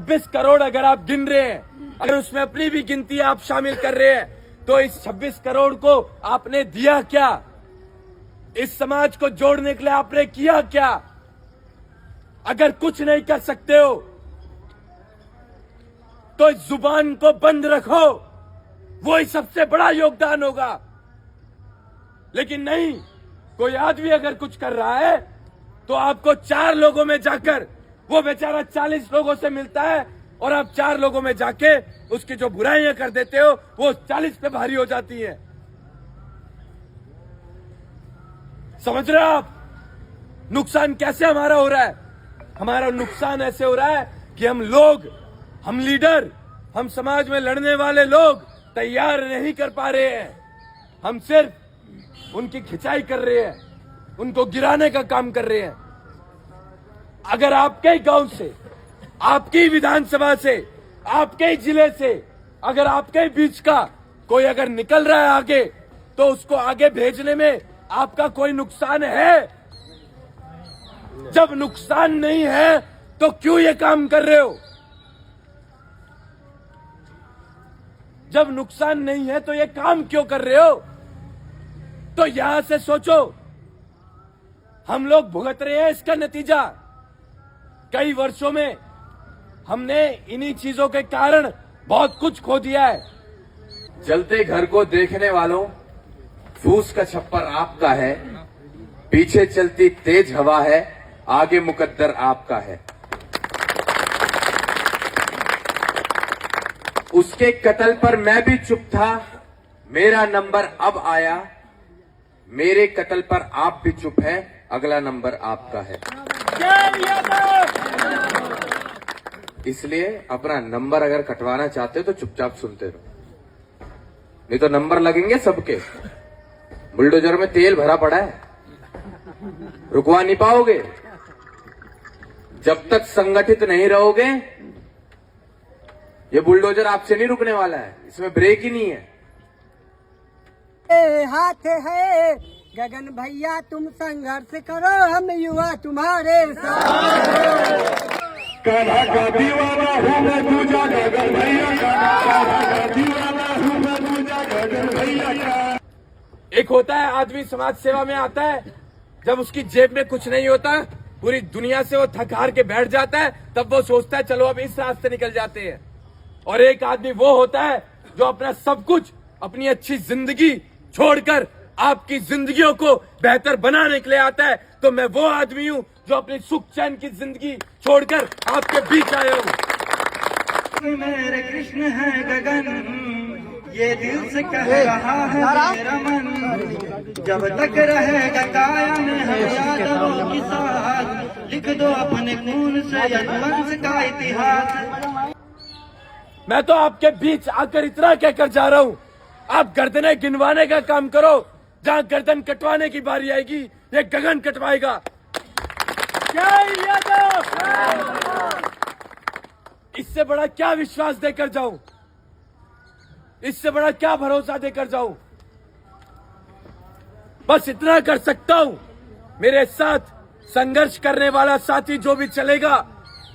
26 करोड़ अगर आप गिन रहे हैं, अगर उसमें अपनी भी गिनती आप शामिल कर रहे हैं, तो इस 26 करोड़ को आपने दिया क्या? इस समाज को जोड़ने के लिए आपने किया क्या? अगर कुछ नहीं कर सकते हो तो इस जुबान को बंद रखो, वो ही सबसे बड़ा योगदान होगा। लेकिन नहीं, कोई आदमी अगर कुछ कर रहा है तो आपको 4 लोगों में जाकर, वो बेचारा 40 लोगों से मिलता है और आप 4 लोगों में जाके उसकी जो बुराइयां कर देते हो वो 40 पे भारी हो जाती है। समझ रहे हो आप नुकसान कैसे हमारा हो रहा है? हमारा नुकसान ऐसे हो रहा है कि हम लीडर, हम समाज में लड़ने वाले लोग तैयार नहीं कर पा रहे हैं। हम सिर्फ उनकी खिंचाई कर रहे हैं, उनको गिराने का काम कर रहे हैं। अगर आपके ही गांव से, आपकी विधानसभा से, आपके ही जिले से, अगर आपके ही बीच का कोई अगर निकल रहा है आगे, तो उसको आगे भेजने में आपका कोई नुकसान है? जब नुकसान नहीं है तो क्यों ये काम कर रहे हो? जब नुकसान नहीं है तो ये काम क्यों कर रहे हो? तो यहां से सोचो, हम लोग भुगत रहे हैं इसका नतीजा। कई वर्षों में हमने इन्हीं चीजों के कारण बहुत कुछ खो दिया है। जलते घर को देखने वालों, फूस का छप्पर आपका है, पीछे चलती तेज हवा है, आगे मुकद्दर आपका है। उसके कत्ल पर मैं भी चुप था, मेरा नंबर अब आया। मेरे कत्ल पर आप भी चुप हैं, अगला नंबर आपका है। इसलिए अपना नंबर अगर कटवाना चाहते हो तो चुपचाप सुनते रहो, नहीं तो नंबर लगेंगे सबके। बुलडोजर में तेल भरा पड़ा है, रुकवा नहीं पाओगे। जब तक संगठित नहीं रहोगे, ये बुलडोजर आपसे नहीं रुकने वाला है, इसमें ब्रेक ही नहीं है। हाथ है गगन भैया, तुम संघर्ष करो, हम युवा तुम्हारे साथ। कान्हा का दीवाना हूँ मैं तुझा गगन भैया का, कान्हा का दीवाना हूँ मैं तुझा गगन भैया का। एक होता है आदमी समाज सेवा में आता है, जब उसकी जेब में कुछ नहीं होता, पूरी दुनिया से वो थक हार के बैठ जाता है, तब वो सोचता है चलो अब इस रास्ते निकल जाते हैं। और एक आदमी वो होता है जो अपना सब कुछ, अपनी अच्छी जिंदगी छोड़कर आपकी जिंदगियों को बेहतर बनाने के लिए आता है। तो मैं वो आदमी हूँ जो अपनी सुख चैन की जिंदगी छोड़कर आपके बीच आया हूँ। मेरे कृष्ण है गगन, ये दिल से कह रहा है मेरा मन। जब तक रहेगा काया में हम यादवों की साथ, लिख दो अपने खून से यदुवंश का इतिहास। मैं तो आपके बीच आकर इतना कहकर जा रहा हूँ, आप गर्दनें गिनवाने का काम करो। जहाँ गर्दन कटवाने की बारी आएगी, ये गगन कटवाएगा। जय यादव! इससे बड़ा क्या विश्वास देकर जाऊं? इससे बड़ा क्या भरोसा देकर जाऊं? बस इतना कर सकता हूं, मेरे साथ संघर्ष करने वाला साथी जो भी चलेगा,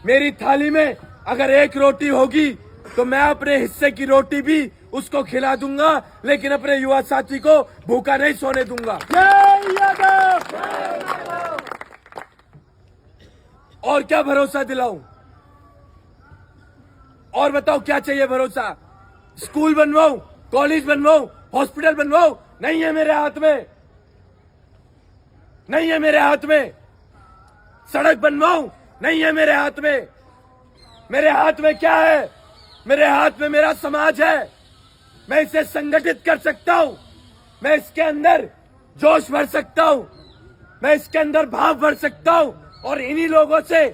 मेरी थाली में अगर एक रोटी होगी तो मैं अपने हिस्से की रोटी भी उसको खिला दूंगा, लेकिन अपने युवा साथी को भूखा नहीं सोने दूंगा। और क्या भरोसा दिलाऊं? और बताओ क्या चाहिए भरोसा? स्कूल बनवाऊं, कॉलेज बनवाऊं, हॉस्पिटल बनवाऊं? नहीं है मेरे हाथ में, नहीं है मेरे हाथ में। सड़क बनवाऊं? नहीं है मेरे हाथ में। मेरे हाथ में क्या है? मेरे हाथ में मेरा समाज है। मैं इसे संगठित कर सकता हूं, मैं इसके अंदर जोश भर सकता हूं, मैं इसके अंदर भाव भर सकता हूं, और इन्हीं लोगों से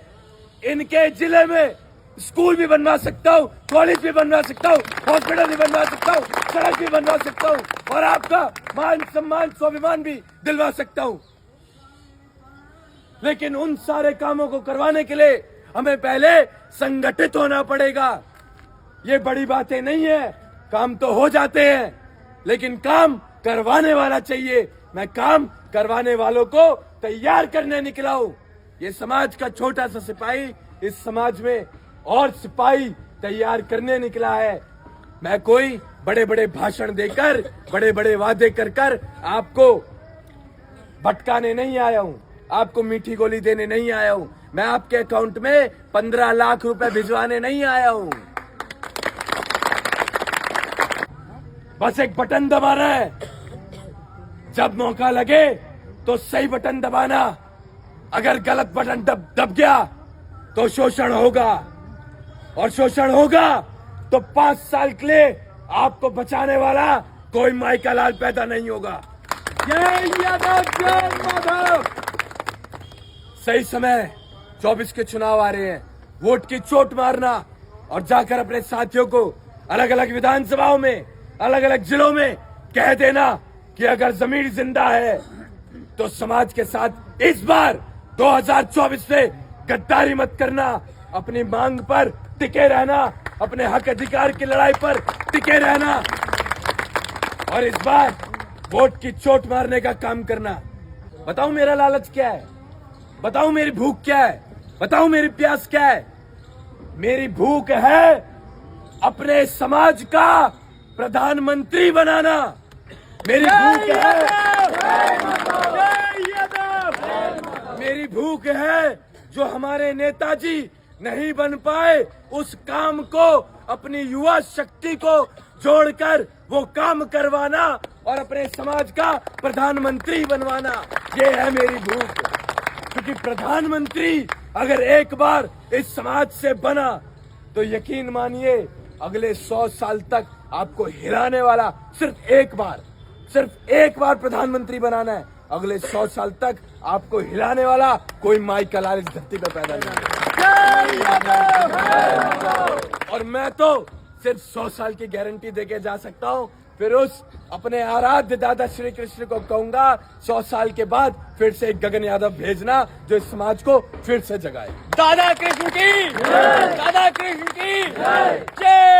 इनके जिले में स्कूल भी बनवा सकता हूं, कॉलेज भी बनवा सकता हूं, हॉस्पिटल भी बनवा सकता हूं, सड़क भी बनवा सकता हूं, और आपका मान सम्मान स्वाभिमान भी दिलवा सकता हूं। लेकिन उन सारे कामों को करवाने के लिए हमें पहले संगठित होना पड़ेगा। ये बड़ी बातें नहीं है, काम तो हो जाते हैं, लेकिन काम करवाने वाला चाहिए। मैं काम करवाने वालों को तैयार करने निकला हूं। ये समाज का छोटा सा सिपाही इस समाज में और सिपाही तैयार करने निकला है। मैं कोई बड़े बड़े भाषण देकर, बड़े बड़े वादे कर आपको भटकाने नहीं आया हूं, आपको मीठी गोली देने नहीं आया हूं। मैं आपके अकाउंट में 15 लाख रुपए भिजवाने नहीं आया हूं। बस एक बटन दबाना है, जब मौका लगे तो सही बटन दबाना। अगर गलत बटन दब गया तो शोषण होगा, और शोषण होगा तो 5 साल के लिए आपको बचाने वाला कोई माइका लाल पैदा नहीं होगा। जय यादव, जय माधव। सही समय 24 के चुनाव आ रहे हैं। वोट की चोट मारना और जाकर अपने साथियों को अलग अलग विधानसभाओं में, अलग अलग जिलों में कह देना कि अगर जमीन जिंदा है तो समाज के साथ इस बार 2024 में गद्दारी मत करना। अपनी मांग पर टिके रहना, अपने हक अधिकार की लड़ाई पर टिके रहना, और इस बार वोट की चोट मारने का काम करना। बताऊं मेरा लालच क्या है, बताऊं मेरी भूख क्या है, बताऊं मेरी प्यास क्या है। मेरी भूख है अपने समाज का प्रधानमंत्री बनाना। मेरी भूख है, मेरी भूख है जो हमारे नेताजी नहीं बन पाए उस काम को अपनी युवा शक्ति को जोड़कर वो काम करवाना और अपने समाज का प्रधानमंत्री बनवाना। ये है मेरी भूख। क्योंकि प्रधानमंत्री अगर एक बार इस समाज से बना तो यकीन मानिए अगले 100 साल तक आपको हिलाने वाला सिर्फ एक बार प्रधानमंत्री बनाना है। अगले 100 साल तक आपको हिलाने वाला कोई माइका लाल इस धरती पे पैदा नहीं। और मैं तो सिर्फ 100 साल की गारंटी देके जा सकता हूँ। फिर उस अपने आराध्य दादा श्री कृष्ण को कहूंगा 100 साल के बाद फिर से एक गगन यादव भेजना जो इस समाज को फिर से जगाए। दादा कृष्ण की जय।